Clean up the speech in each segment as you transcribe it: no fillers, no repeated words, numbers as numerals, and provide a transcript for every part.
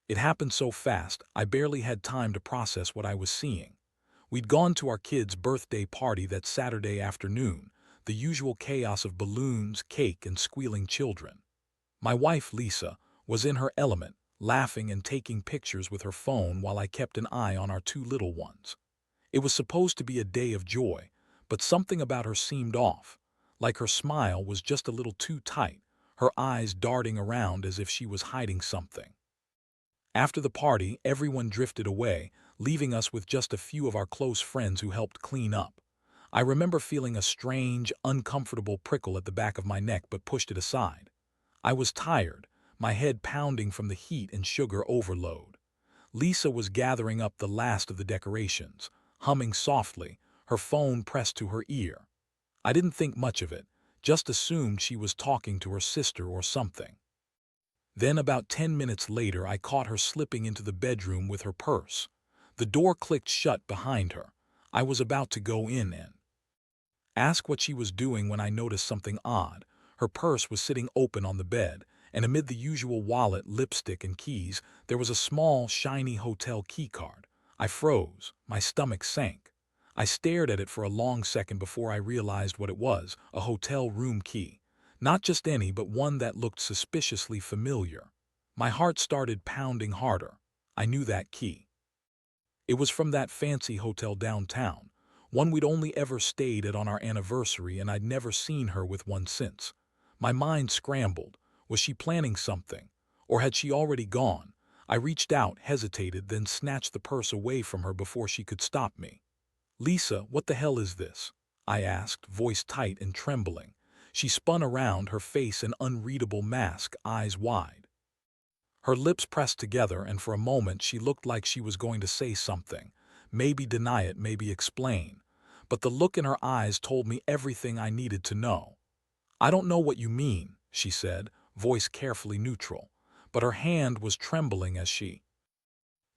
It happened so fast, I barely had time to process what I was seeing. We'd gone to our kid's birthday party that Saturday afternoon, the usual chaos of balloons, cake, and squealing children. My wife, Lisa, was in her element, laughing and taking pictures with her phone while I kept an eye on our two little ones. It was supposed to be a day of joy, but something about her seemed off, like her smile was just a little too tight, her eyes darting around as if she was hiding something. After the party, everyone drifted away, leaving us with just a few of our close friends who helped clean up. I remember feeling a strange, uncomfortable prickle at the back of my neck but pushed it aside. I was tired, my head pounding from the heat and sugar overload. Lisa was gathering up the last of the decorations, humming softly, her phone pressed to her ear. I didn't think much of it, just assumed she was talking to her sister or something. Then about 10 minutes later I caught her slipping into the bedroom with her purse. The door clicked shut behind her. I was about to go in and ask what she was doing when I noticed something odd. Her purse was sitting open on the bed, and amid the usual wallet, lipstick, and keys, there was a small, shiny hotel key card. I froze. My stomach sank. I stared at it for a long second before I realized what it was, a hotel room key. Not just any, but one that looked suspiciously familiar. My heart started pounding harder. I knew that key. It was from that fancy hotel downtown, one we'd only ever stayed at on our anniversary, and I'd never seen her with one since. My mind scrambled. Was she planning something? Or had she already gone? I reached out, hesitated, then snatched the purse away from her before she could stop me. "Lisa, what the hell is this?" I asked, voice tight and trembling. She spun around, her face an unreadable mask, eyes wide. Her lips pressed together, and for a moment she looked like she was going to say something. Maybe deny it, maybe explain. But the look in her eyes told me everything I needed to know. "I don't know what you mean," she said, voice carefully neutral. But her hand was trembling as she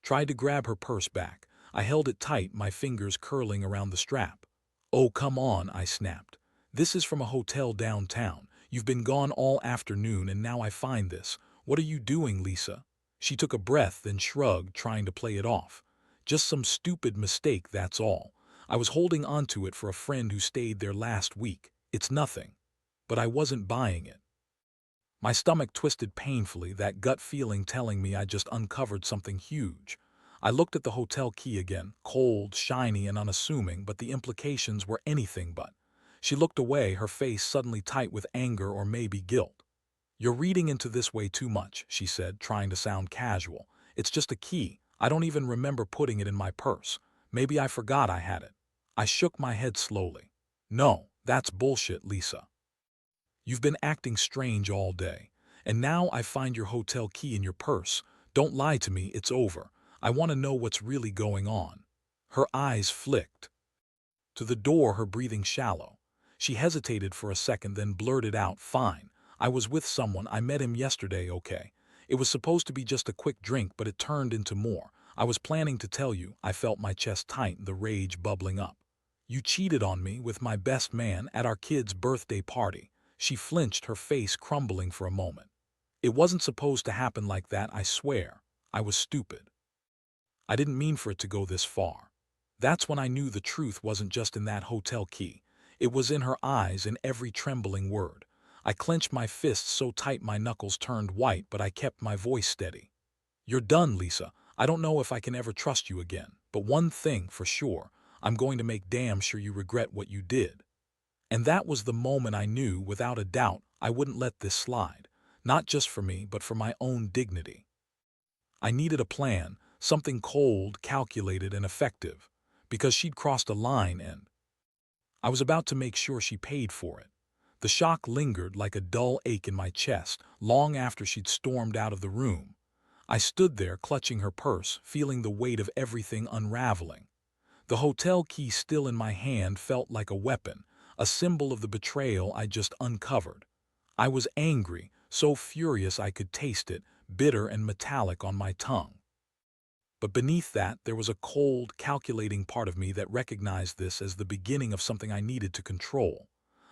tried to grab her purse back. I held it tight, my fingers curling around the strap. "Oh, come on," I snapped. "This is from a hotel downtown. You've been gone all afternoon and now I find this. What are you doing, Lisa?" She took a breath, then shrugged, trying to play it off. "Just some stupid mistake, that's all. I was holding onto it for a friend who stayed there last week. It's nothing." But I wasn't buying it. My stomach twisted painfully, that gut feeling telling me I just uncovered something huge. I looked at the hotel key again, cold, shiny, and unassuming, but the implications were anything but. She looked away, her face suddenly tight with anger or maybe guilt. "You're reading into this way too much," she said, trying to sound casual. "It's just a key. I don't even remember putting it in my purse. Maybe I forgot I had it." I shook my head slowly. "No, that's bullshit, Lisa. You've been acting strange all day, and now I find your hotel key in your purse. Don't lie to me, it's over. I want to know what's really going on." Her eyes flicked to the door, her breathing shallow. She hesitated for a second, then blurted out, "Fine. I was with someone. I met him yesterday, okay? It was supposed to be just a quick drink, but it turned into more. I was planning to tell you." I felt my chest tighten, the rage bubbling up. "You cheated on me with my best man at our kid's birthday party." She flinched, her face crumbling for a moment. "It wasn't supposed to happen like that, I swear. I was stupid. I didn't mean for it to go this far." That's when I knew the truth wasn't just in that hotel key. It was in her eyes, in every trembling word. I clenched my fists so tight my knuckles turned white, but I kept my voice steady. "You're done, Lisa. I don't know if I can ever trust you again. But one thing for sure, I'm going to make damn sure you regret what you did." And that was the moment I knew, without a doubt, I wouldn't let this slide. Not just for me, but for my own dignity. I needed a plan, something cold, calculated, and effective. Because she'd crossed a line, and I was about to make sure she paid for it. The shock lingered like a dull ache in my chest, long after she'd stormed out of the room. I stood there, clutching her purse, feeling the weight of everything unraveling. The hotel key still in my hand felt like a weapon, a symbol of the betrayal I just uncovered. I was angry, so furious I could taste it, bitter and metallic on my tongue. But beneath that, there was a cold, calculating part of me that recognized this as the beginning of something I needed to control.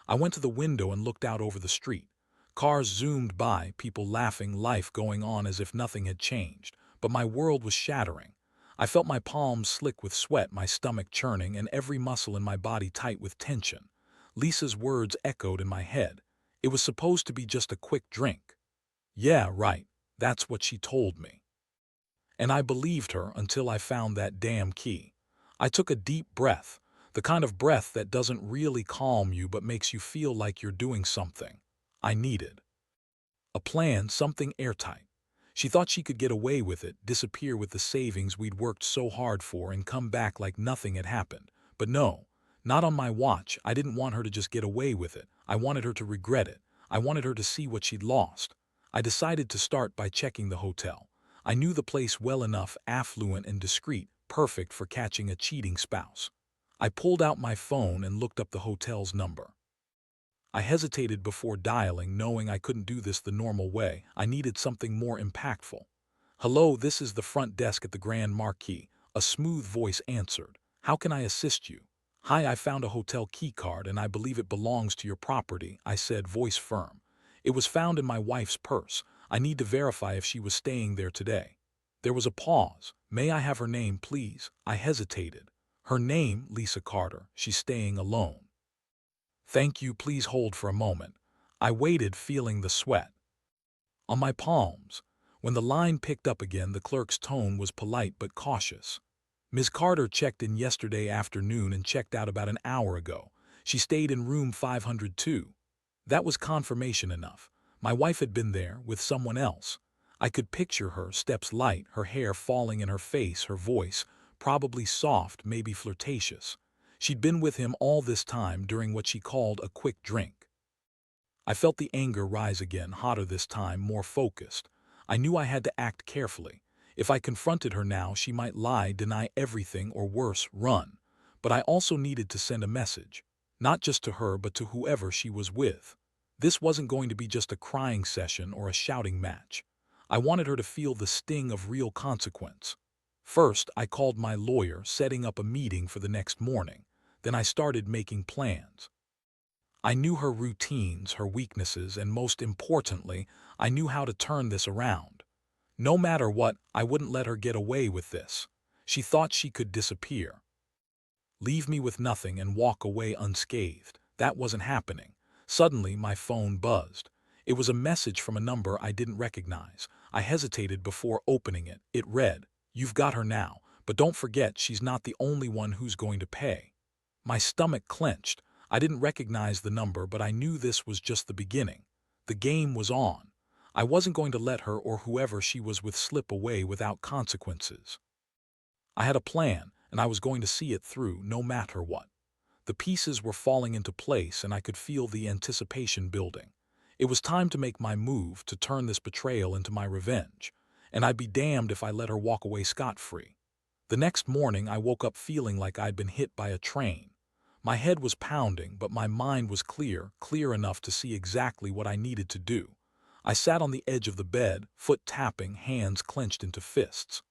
I went to the window and looked out over the street. Cars zoomed by, people laughing, life going on as if nothing had changed. but my world was shattering. I felt my palms slick with sweat, my stomach churning, and every muscle in my body tight with tension. Lisa's words echoed in my head. It was supposed to be just a quick drink. Yeah, right. That's what she told me. And I believed her until I found that damn key. I took a deep breath, the kind of breath that doesn't really calm you but makes you feel like you're doing something. I needed a plan, something airtight. She thought she could get away with it, disappear with the savings we'd worked so hard for, and come back like nothing had happened. But no, not on my watch. I didn't want her to just get away with it. I wanted her to regret it. I wanted her to see what she'd lost. I decided to start by checking the hotel. I knew the place well enough, affluent and discreet, perfect for catching a cheating spouse. I pulled out my phone and looked up the hotel's number. I hesitated before dialing, knowing I couldn't do this the normal way. I needed something more impactful. "Hello, this is the front desk at the Grand Marquis," a smooth voice answered. "How can I assist you?" "Hi, I found a hotel key card and I believe it belongs to your property," I said, voice firm. "It was found in my wife's purse. I need to verify if she was staying there today." There was a pause. "May I have her name, please?" I hesitated. "Her name, Lisa Carter. She's staying alone." "Thank you, please hold for a moment." I waited, feeling the sweat on my palms. When the line picked up again, the clerk's tone was polite but cautious. "Ms. Carter checked in yesterday afternoon and checked out about an hour ago. She stayed in room 502. That was confirmation enough. My wife had been there, with someone else. I could picture her, steps light, her hair falling in her face, her voice, probably soft, maybe flirtatious. She'd been with him all this time during what she called a quick drink. I felt the anger rise again, hotter this time, more focused. I knew I had to act carefully. If I confronted her now, she might lie, deny everything, or worse, run. But I also needed to send a message. Not just to her, but to whoever she was with. This wasn't going to be just a crying session or a shouting match. I wanted her to feel the sting of real consequence. First, I called my lawyer, setting up a meeting for the next morning. Then I started making plans. I knew her routines, her weaknesses, and most importantly, I knew how to turn this around. No matter what, I wouldn't let her get away with this. She thought she could disappear, leave me with nothing, and walk away unscathed. That wasn't happening. Suddenly, my phone buzzed. It was a message from a number I didn't recognize. I hesitated before opening it. It read, "You've got her now, but don't forget she's not the only one who's going to pay." My stomach clenched. I didn't recognize the number, but I knew this was just the beginning. The game was on. I wasn't going to let her or whoever she was with slip away without consequences. I had a plan, and I was going to see it through, no matter what. The pieces were falling into place, and I could feel the anticipation building. It was time to make my move, to turn this betrayal into my revenge, and I'd be damned if I let her walk away scot-free. The next morning, I woke up feeling like I'd been hit by a train. My head was pounding, but my mind was clear, clear enough to see exactly what I needed to do. I sat on the edge of the bed, foot tapping, hands clenched into fists.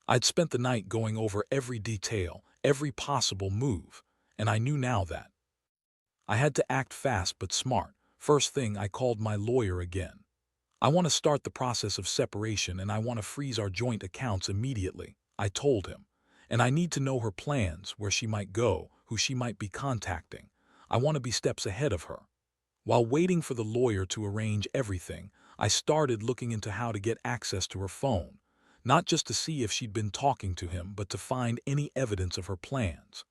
I'd spent the night going over every detail, every possible move, and I knew now that I had to act fast but smart. First thing, I called my lawyer again. "I want to start the process of separation, and I want to freeze our joint accounts immediately," I told him. "And I need to know her plans, where she might go, who she might be contacting. I want to be steps ahead of her." While waiting for the lawyer to arrange everything, I started looking into how to get access to her phone, not just to see if she'd been talking to him, but to find any evidence of her plans.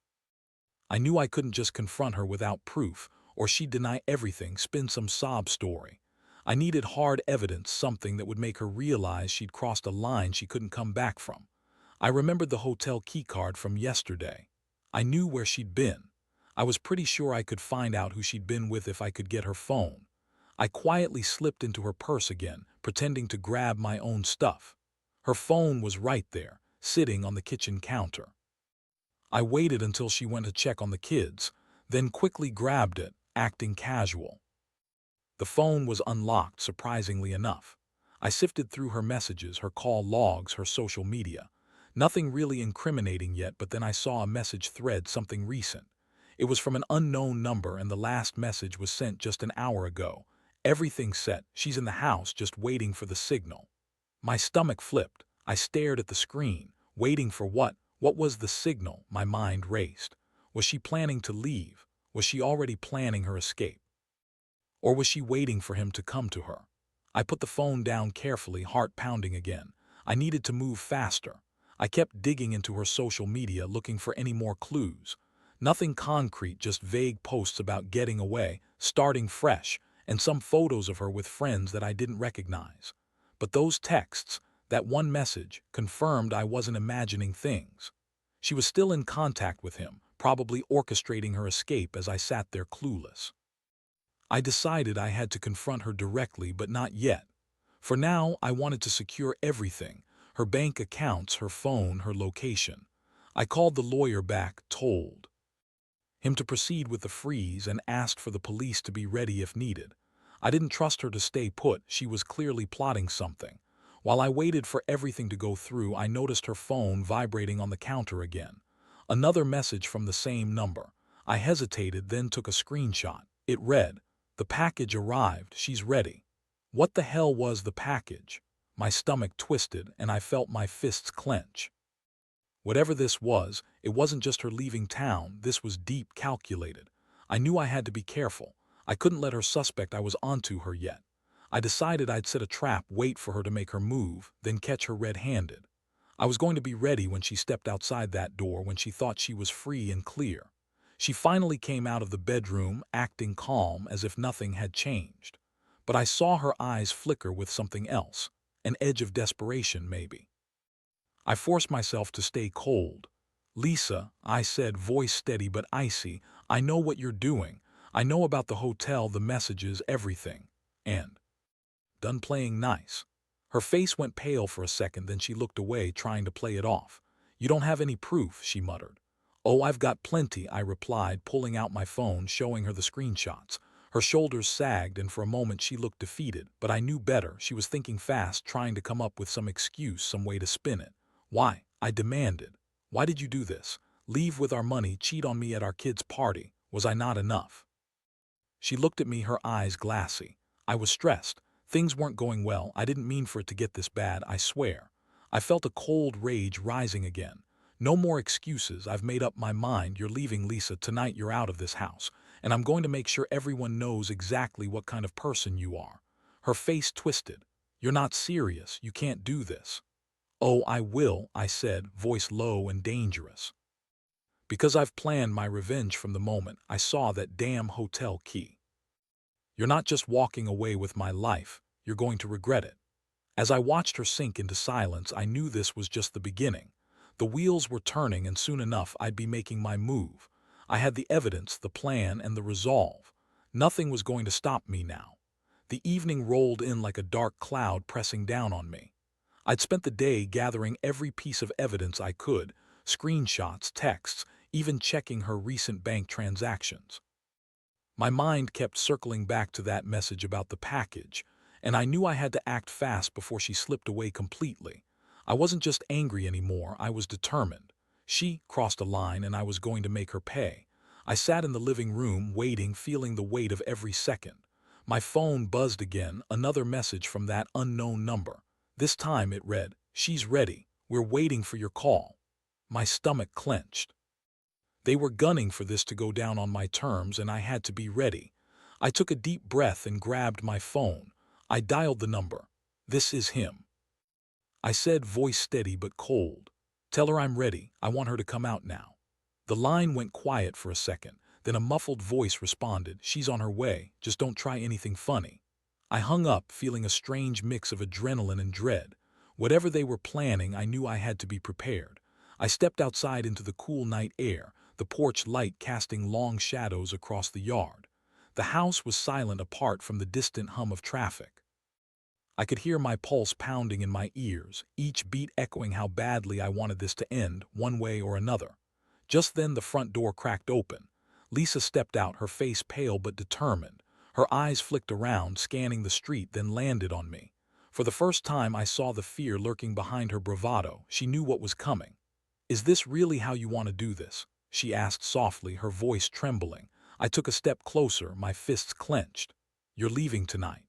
I knew I couldn't just confront her without proof, or she'd deny everything, spin some sob story. I needed hard evidence, something that would make her realize she'd crossed a line she couldn't come back from. I remembered the hotel keycard from yesterday. I knew where she'd been. I was pretty sure I could find out who she'd been with if I could get her phone. I quietly slipped into her purse again, pretending to grab my own stuff. Her phone was right there, sitting on the kitchen counter. I waited until she went to check on the kids, then quickly grabbed it, acting casual. The phone was unlocked, surprisingly enough. I sifted through her messages, her call logs, her social media. Nothing really incriminating yet, but then I saw a message thread, something recent. It was from an unknown number, and the last message was sent just an hour ago. "Everything's set. She's in the house, just waiting for the signal." My stomach flipped. I stared at the screen, waiting for what? What was the signal? My mind raced. Was she planning to leave? Was she already planning her escape? Or was she waiting for him to come to her? I put the phone down carefully, heart pounding again. I needed to move faster. I kept digging into her social media, looking for any more clues. Nothing concrete, just vague posts about getting away, starting fresh, and some photos of her with friends that I didn't recognize. But those texts, that one message, confirmed I wasn't imagining things. She was still in contact with him, probably orchestrating her escape as I sat there clueless. I decided I had to confront her directly, but not yet. For now, I wanted to secure everything: her bank accounts, her phone, her location. I called the lawyer back, told him to proceed with the freeze, and asked for the police to be ready if needed. I didn't trust her to stay put. She was clearly plotting something. While I waited for everything to go through, I noticed her phone vibrating on the counter again. Another message from the same number. I hesitated, then took a screenshot. It read, "The package arrived, she's ready." What the hell was the package? My stomach twisted, and I felt my fists clench. Whatever this was, it wasn't just her leaving town. This was deep, calculated. I knew I had to be careful. I couldn't let her suspect I was onto her yet. I decided I'd set a trap, wait for her to make her move, then catch her red-handed. I was going to be ready when she stepped outside that door, when she thought she was free and clear. She finally came out of the bedroom, acting calm, as if nothing had changed. But I saw her eyes flicker with something else, an edge of desperation, maybe. I forced myself to stay cold. "Lisa," I said, voice steady but icy, "I know what you're doing. I know about the hotel, the messages, everything. And done playing nice." Her face went pale for a second, then she looked away, trying to play it off. "You don't have any proof," she muttered. "Oh, I've got plenty," I replied, pulling out my phone, showing her the screenshots. Her shoulders sagged, and for a moment she looked defeated, but I knew better. She was thinking fast, trying to come up with some excuse, some way to spin it. "Why?" I demanded. "Why did you do this? Leave with our money, cheat on me at our kid's party. Was I not enough?" She looked at me, her eyes glassy. I was stressed. Things weren't going well. I didn't mean for it to get this bad, I swear. I felt a cold rage rising again. "No more excuses. I've made up my mind. You're leaving, Lisa. Tonight you're out of this house. And I'm going to make sure everyone knows exactly what kind of person you are." Her face twisted. "You're not serious. You can't do this." "Oh, I will," I said, voice low and dangerous. "Because I've planned my revenge from the moment I saw that damn hotel key. You're not just walking away with my life, you're going to regret it." As I watched her sink into silence, I knew this was just the beginning. The wheels were turning, and soon enough I'd be making my move. I had the evidence, the plan, and the resolve. Nothing was going to stop me now. The evening rolled in like a dark cloud pressing down on me. I'd spent the day gathering every piece of evidence I could, screenshots, texts, even checking her recent bank transactions. My mind kept circling back to that message about the package, and I knew I had to act fast before she slipped away completely. I wasn't just angry anymore, I was determined. She crossed a line, and I was going to make her pay. I sat in the living room, waiting, feeling the weight of every second. My phone buzzed again, another message from that unknown number. This time it read, "She's ready. We're waiting for your call." My stomach clenched. They were gunning for this to go down on my terms, and I had to be ready. I took a deep breath and grabbed my phone. I dialed the number. "This is him," I said, voice steady but cold. "Tell her I'm ready. I want her to come out now." The line went quiet for a second, then a muffled voice responded, "She's on her way. Just don't try anything funny." I hung up, feeling a strange mix of adrenaline and dread. Whatever they were planning, I knew I had to be prepared. I stepped outside into the cool night air, the porch light casting long shadows across the yard. The house was silent apart from the distant hum of traffic. I could hear my pulse pounding in my ears, each beat echoing how badly I wanted this to end, one way or another. Just then the front door cracked open. Lisa stepped out, her face pale but determined. Her eyes flicked around, scanning the street, then landed on me. For the first time I saw the fear lurking behind her bravado. She knew what was coming. "Is this really how you want to do this?" she asked softly, her voice trembling. I took a step closer, my fists clenched. "You're leaving tonight.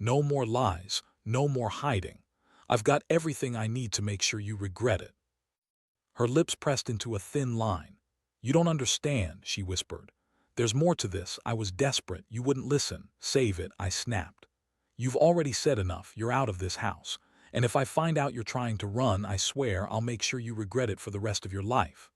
No more lies, no more hiding." I've got everything I need to make sure you regret it." Her lips pressed into a thin line. "You don't understand," she whispered. "There's more to this. I was desperate. You wouldn't listen." "Save it," I snapped. "You've already said enough. You're out of this house. And if I find out you're trying to run, I swear I'll make sure you regret it for the rest of your life."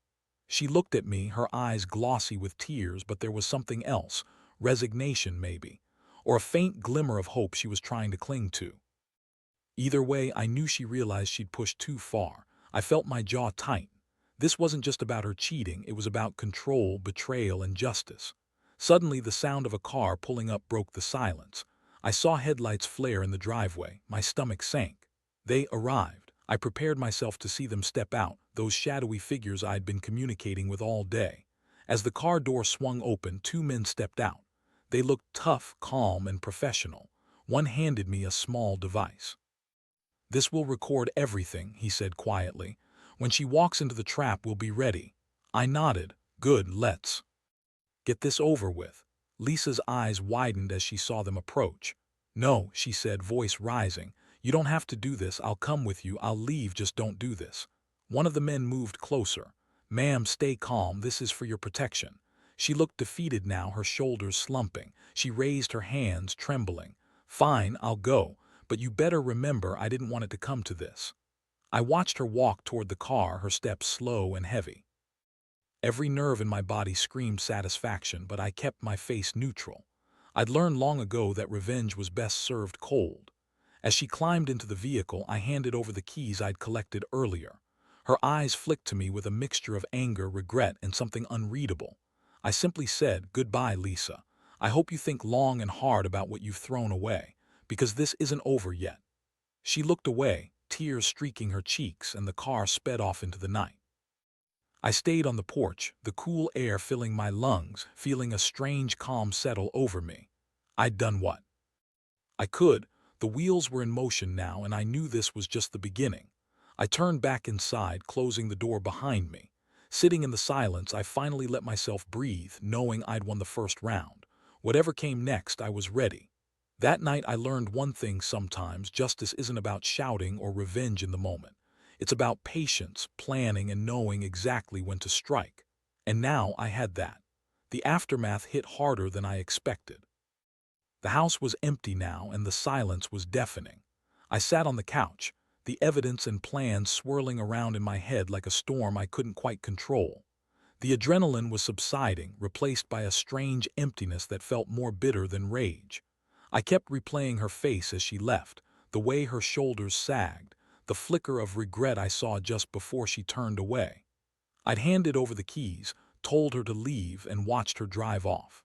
She looked at me, her eyes glossy with tears, but there was something else, resignation maybe, or a faint glimmer of hope she was trying to cling to. Either way, I knew she realized she'd pushed too far. I felt my jaw tighten. This wasn't just about her cheating, it was about control, betrayal, and justice. Suddenly, the sound of a car pulling up broke the silence. I saw headlights flare in the driveway. My stomach sank. They arrived. I prepared myself to see them step out, those shadowy figures I'd been communicating with all day. As the car door swung open, two men stepped out. They looked tough, calm, and professional. One handed me a small device. "This will record everything," he said quietly. "When she walks into the trap, we'll be ready." I nodded. "Good, let's get this over with." Lisa's eyes widened as she saw them approach. "No," she said, voice rising. "You don't have to do this. I'll come with you. I'll leave. Just don't do this." One of the men moved closer. "Ma'am, stay calm. This is for your protection." She looked defeated now, her shoulders slumping. She raised her hands, trembling. "Fine, I'll go. But you better remember I didn't want it to come to this." I watched her walk toward the car, her steps slow and heavy. Every nerve in my body screamed satisfaction, but I kept my face neutral. I'd learned long ago that revenge was best served cold. As she climbed into the vehicle, I handed over the keys I'd collected earlier. Her eyes flicked to me with a mixture of anger, regret, and something unreadable. I simply said, "Goodbye, Lisa. I hope you think long and hard about what you've thrown away, because this isn't over yet." She looked away, tears streaking her cheeks, and the car sped off into the night. I stayed on the porch, the cool air filling my lungs, feeling a strange calm settle over me. I'd done what I could. The wheels were in motion now, and I knew this was just the beginning. I turned back inside, closing the door behind me. Sitting in the silence, I finally let myself breathe, knowing I'd won the first round. Whatever came next, I was ready. That night I learned one thing: sometimes justice isn't about shouting or revenge in the moment. It's about patience, planning, and knowing exactly when to strike. And now I had that. The aftermath hit harder than I expected. The house was empty now, and the silence was deafening. I sat on the couch, the evidence and plans swirling around in my head like a storm I couldn't quite control. The adrenaline was subsiding, replaced by a strange emptiness that felt more bitter than rage. I kept replaying her face as she left, the way her shoulders sagged, the flicker of regret I saw just before she turned away. I'd handed over the keys, told her to leave, and watched her drive off.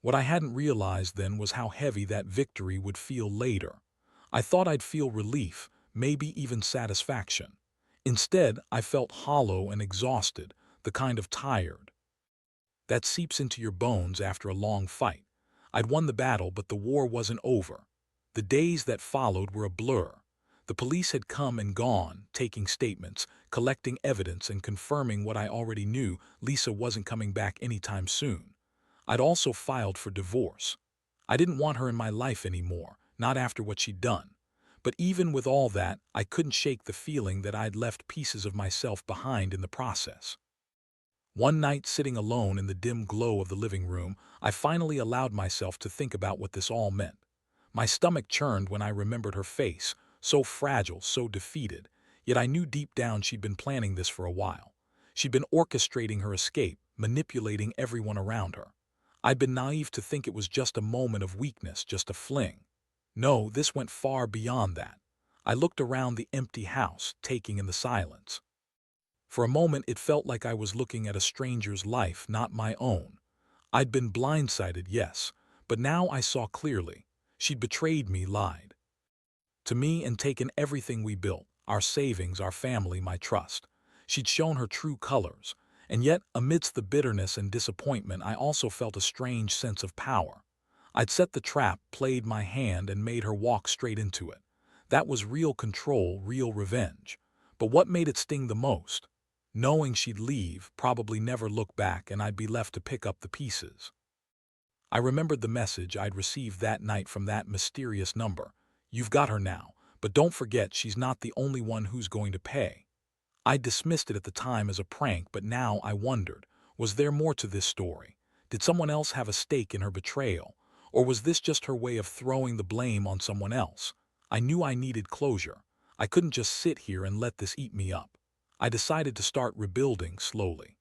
What I hadn't realized then was how heavy that victory would feel later. I thought I'd feel relief, maybe even satisfaction. Instead, I felt hollow and exhausted, the kind of tired that seeps into your bones after a long fight. I'd won the battle, but the war wasn't over. The days that followed were a blur. The police had come and gone, taking statements, collecting evidence, and confirming what I already knew: Lisa wasn't coming back anytime soon. I'd also filed for divorce. I didn't want her in my life anymore, not after what she'd done. But even with all that, I couldn't shake the feeling that I'd left pieces of myself behind in the process. One night, sitting alone in the dim glow of the living room, I finally allowed myself to think about what this all meant. My stomach churned when I remembered her face, so fragile, so defeated, yet I knew deep down she'd been planning this for a while. She'd been orchestrating her escape, manipulating everyone around her. I'd been naive to think it was just a moment of weakness, just a fling. No, this went far beyond that. I looked around the empty house, taking in the silence. For a moment, it felt like I was looking at a stranger's life, not my own. I'd been blindsided, yes, but now I saw clearly. She'd betrayed me, lied to me, and taken everything we built, our savings, our family, my trust. She'd shown her true colors, and yet, amidst the bitterness and disappointment, I also felt a strange sense of power. I'd set the trap, played my hand, and made her walk straight into it. That was real control, real revenge. But what made it sting the most? Knowing she'd leave, probably never look back, and I'd be left to pick up the pieces. I remembered the message I'd received that night from that mysterious number. "You've got her now, But don't forget, she's not the only one who's going to pay. I dismissed it at the time as a prank, but now I wondered, was there more to this story? Did someone else have a stake in her betrayal? Or was this just her way of throwing the blame on someone else? I knew I needed closure. I couldn't just sit here and let this eat me up. I decided to start rebuilding slowly.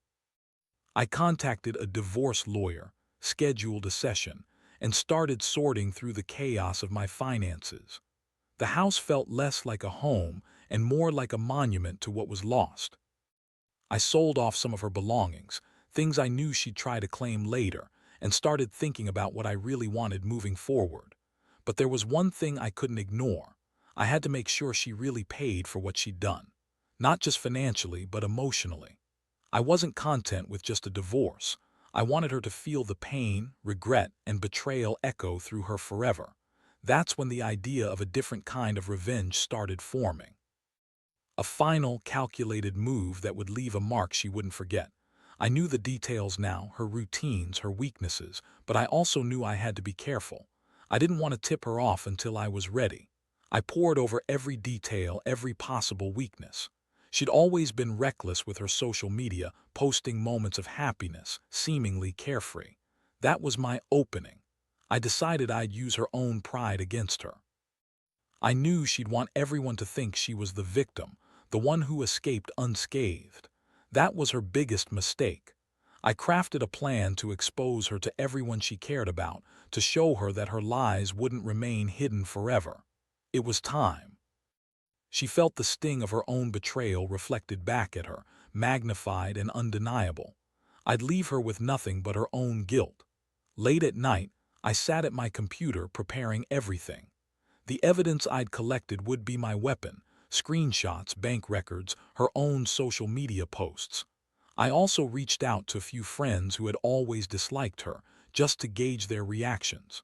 I contacted a divorce lawyer, scheduled a session, and started sorting through the chaos of my finances. The house felt less like a home and more like a monument to what was lost. I sold off some of her belongings, things I knew she'd try to claim later, and started thinking about what I really wanted moving forward. But there was one thing I couldn't ignore. I had to make sure she really paid for what she'd done. Not just financially, but emotionally. I wasn't content with just a divorce. I wanted her to feel the pain, regret, and betrayal echo through her forever. That's when the idea of a different kind of revenge started forming. A final, calculated move that would leave a mark she wouldn't forget. I knew the details now, her routines, her weaknesses, but I also knew I had to be careful. I didn't want to tip her off until I was ready. I pored over every detail, every possible weakness. She'd always been reckless with her social media, posting moments of happiness, seemingly carefree. That was my opening. I decided I'd use her own pride against her. I knew she'd want everyone to think she was the victim, the one who escaped unscathed. That was her biggest mistake. I crafted a plan to expose her to everyone she cared about, to show her that her lies wouldn't remain hidden forever. It was time. She felt the sting of her own betrayal reflected back at her, magnified and undeniable. I'd leave her with nothing but her own guilt. Late at night, I sat at my computer preparing everything. The evidence I'd collected would be my weapon: screenshots, bank records, her own social media posts. I also reached out to a few friends who had always disliked her, just to gauge their reactions.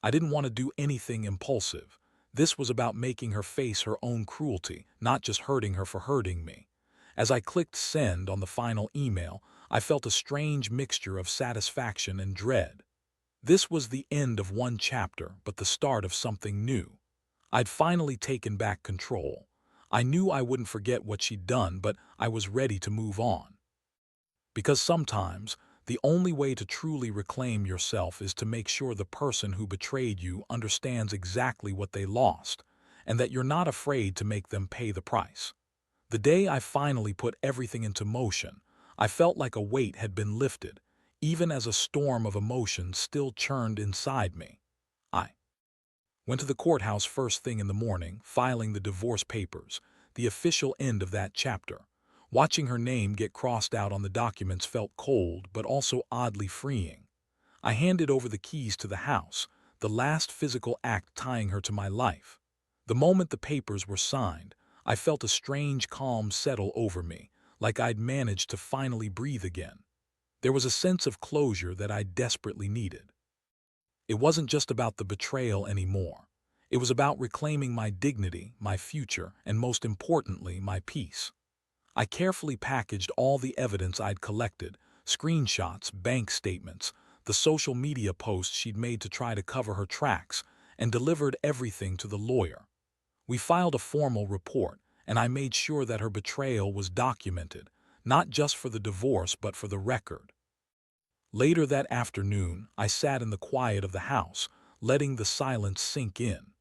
I didn't want to do anything impulsive. This was about making her face her own cruelty, not just hurting her for hurting me. As I clicked send on the final email, I felt a strange mixture of satisfaction and dread. This was the end of one chapter, but the start of something new. I'd finally taken back control. I knew I wouldn't forget what she'd done, but I was ready to move on. Because sometimes, the only way to truly reclaim yourself is to make sure the person who betrayed you understands exactly what they lost, and that you're not afraid to make them pay the price. The day I finally put everything into motion, I felt like a weight had been lifted, even as a storm of emotions still churned inside me. I went to the courthouse first thing in the morning, filing the divorce papers, the official end of that chapter. Watching her name get crossed out on the documents felt cold, but also oddly freeing. I handed over the keys to the house, the last physical act tying her to my life. The moment the papers were signed, I felt a strange calm settle over me, like I'd managed to finally breathe again. There was a sense of closure that I desperately needed. It wasn't just about the betrayal anymore. It was about reclaiming my dignity, my future, and most importantly, my peace. I carefully packaged all the evidence I'd collected: screenshots, bank statements, the social media posts she'd made to try to cover her tracks, and delivered everything to the lawyer. We filed a formal report, and I made sure that her betrayal was documented, not just for the divorce but for the record. Later that afternoon, I sat in the quiet of the house, letting the silence sink in.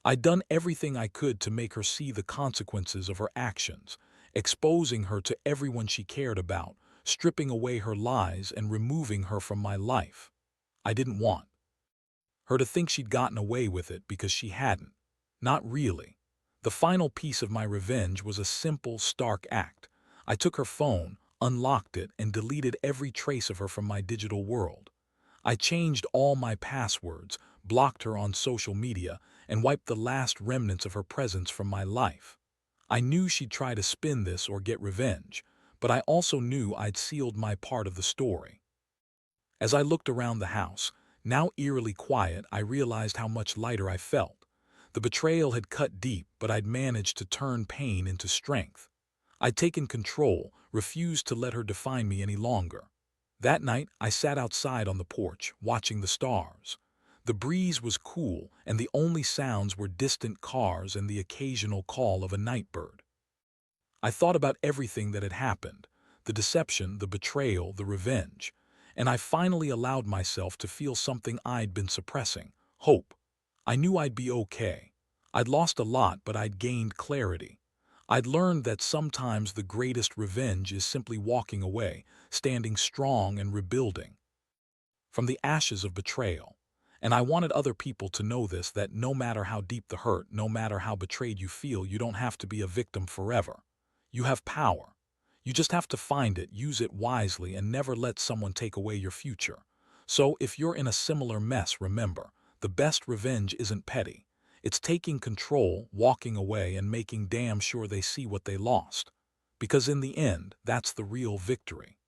I'd done everything I could to make her see the consequences of her actions, exposing her to everyone she cared about, stripping away her lies and removing her from my life. I didn't want her to think she'd gotten away with it, because she hadn't. Not really. The final piece of my revenge was a simple, stark act. I took her phone, unlocked it, and deleted every trace of her from my digital world. I changed all my passwords, blocked her on social media, and wiped the last remnants of her presence from my life. I knew she'd try to spin this or get revenge, but I also knew I'd sealed my part of the story. As I looked around the house, now eerily quiet, I realized how much lighter I felt. The betrayal had cut deep, but I'd managed to turn pain into strength. I'd taken control, refused to let her define me any longer. That night, I sat outside on the porch, watching the stars. The breeze was cool, and the only sounds were distant cars and the occasional call of a night bird. I thought about everything that had happened, the deception, the betrayal, the revenge, and I finally allowed myself to feel something I'd been suppressing: hope. I knew I'd be okay. I'd lost a lot, but I'd gained clarity. I'd learned that sometimes the greatest revenge is simply walking away, standing strong and rebuilding from the ashes of betrayal. And I wanted other people to know this, that no matter how deep the hurt, no matter how betrayed you feel, you don't have to be a victim forever. You have power. You just have to find it, use it wisely, and never let someone take away your future. So if you're in a similar mess, remember, the best revenge isn't petty. It's taking control, walking away, and making damn sure they see what they lost. Because in the end, that's the real victory.